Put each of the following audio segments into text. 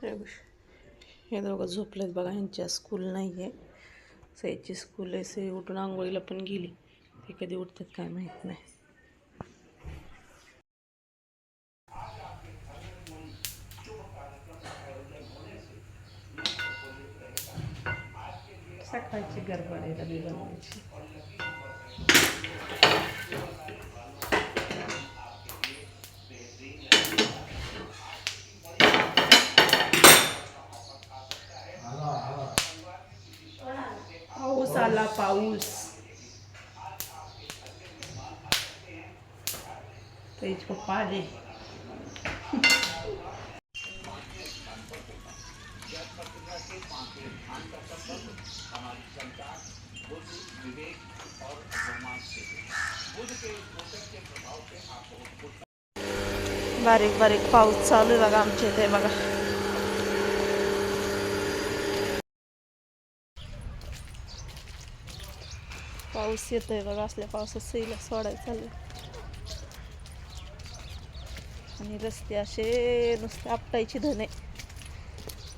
हे दोघं झोपलेत बघा. ह्यांच्या स्कूल नाही आहे. सईची स्कूल आहे. सई उठून आंघोळीला पण गेली. ते कधी उठतात काय माहीत नाही. सकाळची गडबड आहे डबे बनवायची. पाऊस आला, पाऊस. सईचे पप्पा आले. बारीक बारीक पाऊस चालू आहे बघा आमच्या इथे. बघा पाऊस येतोय बघा. असल्या पावसात सईला सोडायला चाललं. आणि रस्ते असे नुसते आपटायची धने.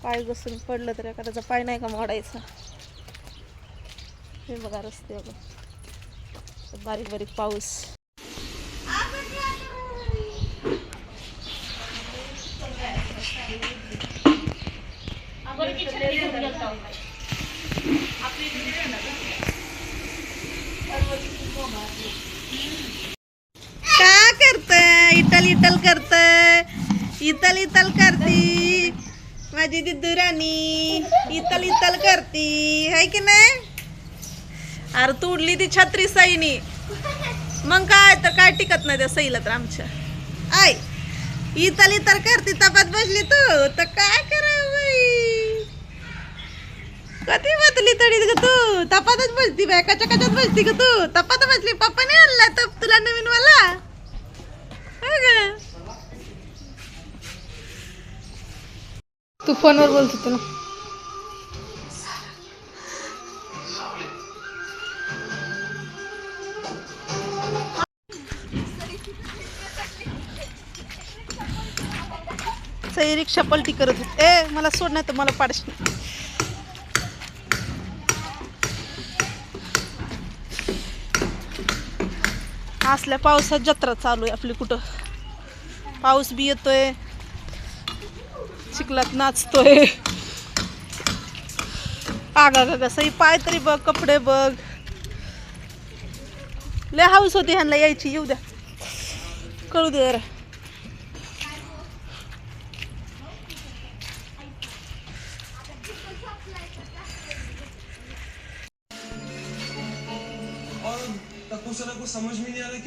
पाय घसरून पडलं तर एखाद्याचा पाय नाही का मोडायचा. हे बघा रस्ते बघा. बारीक बारीक पाऊस. का करतय? इटल इटल करतय. इतल इतल करती माझी दिदू राणी. इतल इतल करती है की नाही? अरे तुडली ती छत्री सईनी. मग काय तर काय टिकत नाही त्या सईला तर आमच्या. आय इतल इतल करती. तपात बसली तू तर काय करावं बाई. कधी बसली तरी ग तू? तपातच बसती बाय. कच्या कच्यात बसती ग तू? तपात बसली. पप्पाने आणला तप तुला नवीन वाला. तू फोनवर बोलत होत ना. सई रिक्षा पलटी करत होती. ए मला सोड नाही तर मला पाडशील. असल्या पावसात जत्रा चालू आहे आपली. कुठं पाऊस बी येतोय, चिखलात नाचतोय. आगा गा सई पाय तरी बघ, कपडे बघ. लय हाऊस होती ह्यांना यायची. येऊ द्या, कळू दे जरा.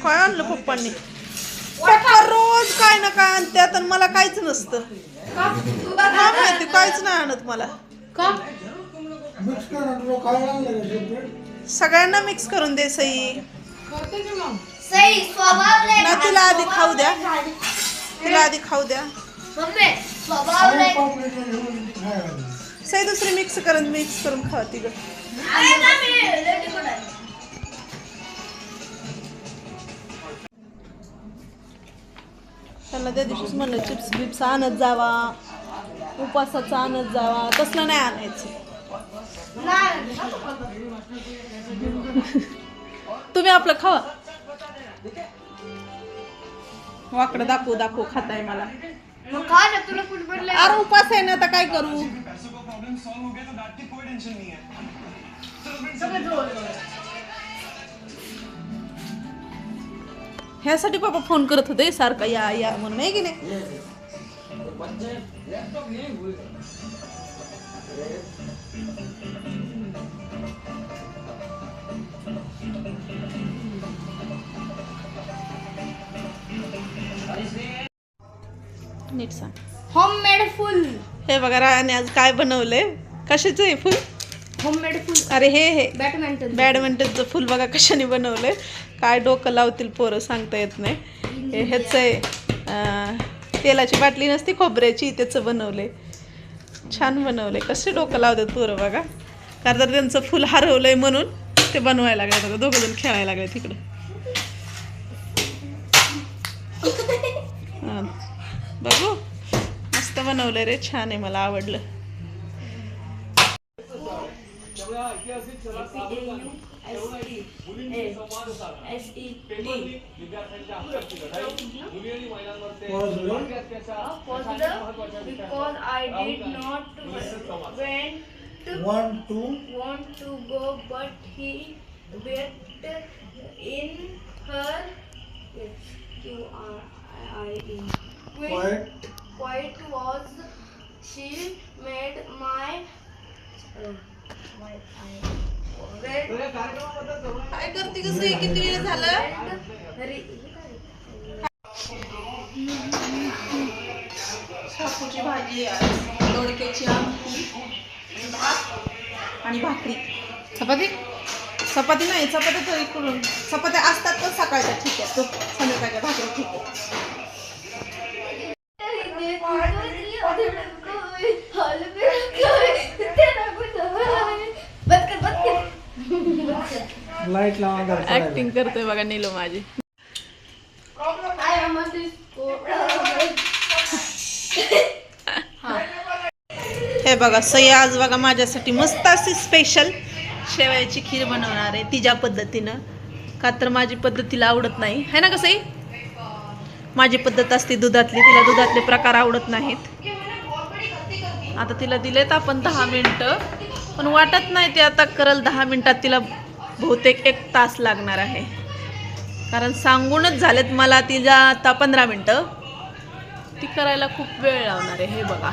काय आणलं पप्पांनी? पप्पा रोज काय ना काय आणतात आणि मला काहीच नसतं. काय माहिती, काहीच नाही आणत मला. सगळ्यांना मिक्स करून दे सई. ना तिला आधी खाऊ द्या. तिला आधी खाऊ द्या. सई दुसरी मिक्स करून खावा ती ग. त्यांना त्या दिवशीच म्हणलं चिप्स बिप्स आणत जावा, उपासाचं आणत जावा. तसलं नाही आणायचं. तुम्ही आपलं खावा. वाकडं दाखवू दाखवू खाताय मला. अरे उपास आहे ना, आता काय करू. ह्यासाठी पप्पा फोन करत होते सारखा या या म्हणून, आहे की नाही. नीट सांग. होममेड फुल. हे बघा राणी आज काय बनवलंय. कशाचं आहे फुल? होममेड फुल. अरे हे बॅडमिंटनचं फुल बघा कशाने बनवलंय. काय डोकं लावतील पोरं सांगता येत नाही. हे ह्याचं आहे. तेलाची बाटली नसती खोबऱ्याची, त्याचं बनवलंय. छान बनवलंय. कसे डोकं लावतात पोरं बघा. कारण तर त्यांचं फुल हरवलंय म्हणून ते बनवायला लागले. दोघं जण खेळायला लागले तिकडं. बघू मस्त मस्त बनवलं रे, छान आहे, मला आवडलं. Because I did not want to go, but he went in her quiet was she made my काय करते कसं आहे, किती वेळ झालं? शापूची भाजी आहे, दोडक्याची आमटी, भात आणि भाकरी. चपाती चपाती नाही, चपात्या तरी करून चपात्या असतात तर सकाळच्या ठीक आहे, तो संध्याकाळच्या भाकरी ठीक आहे. लाईट लावा. ऍक्टिंग करतोय बघा नीलो माझी. हे बघा सई आज बघा माझ्यासाठी मस्त अशी स्पेशल शेवयाची खीर बनवणार आहे तिच्या पद्धतीनं, का तर माझी पद्धतीला आवडत नाही है ना. कसंही माझी पद्धत असते दुधातली, तिला दुधातले प्रकार आवडत नाहीत. आता तिला दिलेत आपण 10 मिनिटं, पण वाटत नाही ते आता करल 10 मिनिटात, तिला बहुतेक 1 तास लागणार आहे, कारण सांगूनच झालेत मला तिला आता 15 मिनिटं, ती करायला खूप वेळ लावणार आहे. हे बघा,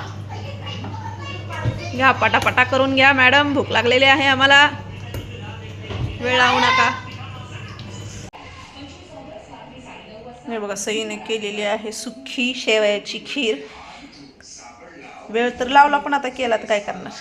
घ्या पटापटा करून घ्या मॅडम, भूक लागलेली आहे आम्हाला, वेळ लावू नका. हे बघा सईने केलेली आहे सुखी शेवयाची खीर. वेळ तर लावला, पण आता केला तर काय करणार.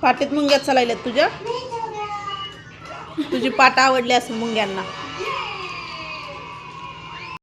पाटीत मुंग्या चालायल्यात तुझ्या, तुझी पाट आवडली असेल मुंग्यांना.